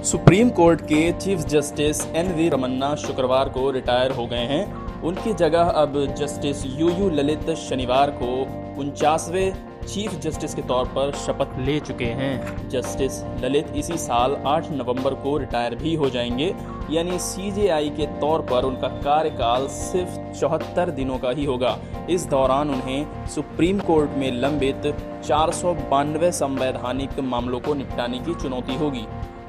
Supreme court के chief justice NV. Ramana शुक्रवार को रिटायर हो गए हैं। उनकी जगह अब जस्टिस यू ललित शनिवार को 49वें चीफ जस्टिस के तौर पर शपथ ले चुके हैं। जस्टिस ललित इसी साल 8 नवंबर को रिटायर भी हो जाएंगे, यानी सीजेआई के तौर पर उनका कार्यकाल सिर्फ 74 दिनों का ही होगा। इस दौरान उन्हें सुप्रीम कोर्ट में लंबित 492 संवैधानिक मामलों को निपटाने की चुनौती होगी।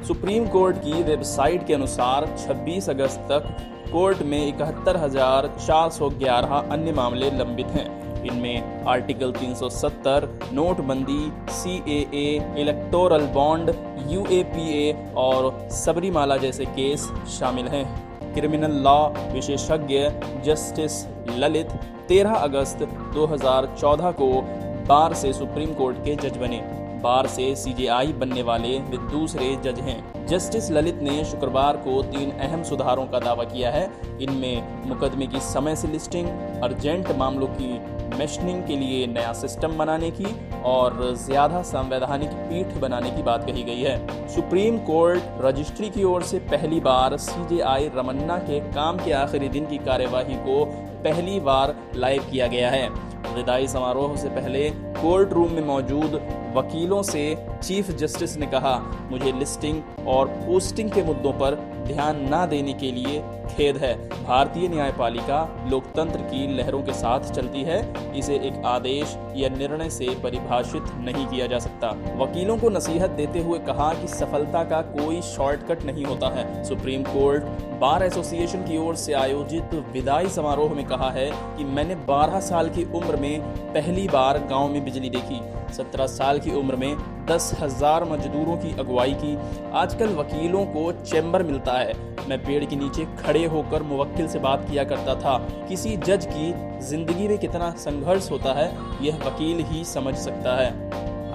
सुप्रीम कोर्ट की वेबसाइट के अनुसार 26 अगस्त तक कोर्ट में 71,411 अन्य मामले लंबित हैं। इनमें आर्टिकल 370, नोटबंदी, सीएए, इलेक्टोरल बॉन्ड, यूएपीए और सबरीमाला जैसे केस शामिल हैं। क्रिमिनल लॉ विशेषज्ञ जस्टिस ललित 13 अगस्त 2014 को बार से सुप्रीम कोर्ट के जज बने। बार से सीजेआई बनने वाले वे दूसरे जज हैं। जस्टिस ललित ने शुक्रवार को 3 अहम सुधारों का दावा किया है। इनमें मुकदमे की समय से लिस्टिंग, अर्जेंट मामलों की मेशनिंग के लिए नया सिस्टम बनाने की और ज्यादा संवैधानिक पीठ बनाने की बात कही गई है। सुप्रीम कोर्ट रजिस्ट्री की ओर से पहली बार सीजेआई रमन्ना के काम के आखिरी दिन की कार्यवाही को पहली बार लाइव किया गया है। विदाई समारोह से पहले कोर्ट रूम में मौजूद वकीलों से चीफ जस्टिस ने कहा, मुझे लिस्टिंग और पोस्टिंग के मुद्दों पर ध्यान न देने के लिए खेद है। भारतीय न्यायपालिका लोकतंत्र की लहरों के साथ चलती है। इसे एक आदेश या निर्णय से परिभाषित नहीं किया जा सकता। वकीलों को नसीहत देते हुए कहा कि सफलता का कोई शॉर्टकट नहीं होता है। सुप्रीम कोर्ट बार एसोसिएशन की ओर से आयोजित विदाई समारोह में कहा है कि मैंने 12 साल की उम्र में पहली बार गांव में बिजली देखी, 17 साल की उम्र में 10,000 मजदूरों की अगुवाई की। आजकल वकीलों को चैम्बर मिलता है। मैं पेड़ के नीचे खड़े होकर मुवक्किल से बात किया करता था। किसी जज की जिंदगी में कितना संघर्ष होता है, यह वकील ही समझ सकता है।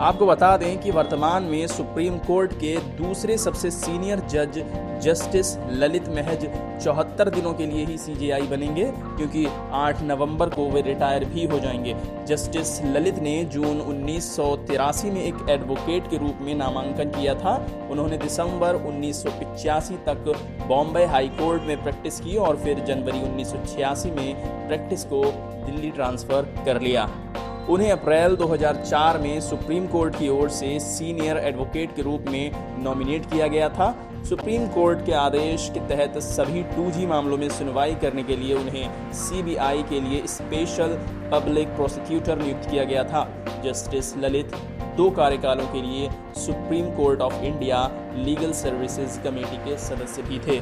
आपको बता दें कि वर्तमान में सुप्रीम कोर्ट के दूसरे सबसे सीनियर जज जस्टिस ललित महज 74 दिनों के लिए ही सीजेआई बनेंगे, क्योंकि 8 नवंबर को वे रिटायर भी हो जाएंगे। जस्टिस ललित ने जून 1983 में एक एडवोकेट के रूप में नामांकन किया था। उन्होंने दिसंबर 1985 तक बॉम्बे हाई कोर्ट में प्रैक्टिस की और फिर जनवरी 1986 में प्रैक्टिस को दिल्ली ट्रांसफ़र कर लिया। उन्हें अप्रैल 2004 में सुप्रीम कोर्ट की ओर से सीनियर एडवोकेट के रूप में नॉमिनेट किया गया था। सुप्रीम कोर्ट के आदेश के तहत सभी 2G मामलों में सुनवाई करने के लिए उन्हें सीबीआई के लिए स्पेशल पब्लिक प्रोसिक्यूटर नियुक्त किया गया था। जस्टिस ललित 2 कार्यकालों के लिए supreme court of India legal services committee के सदस्य भी थे।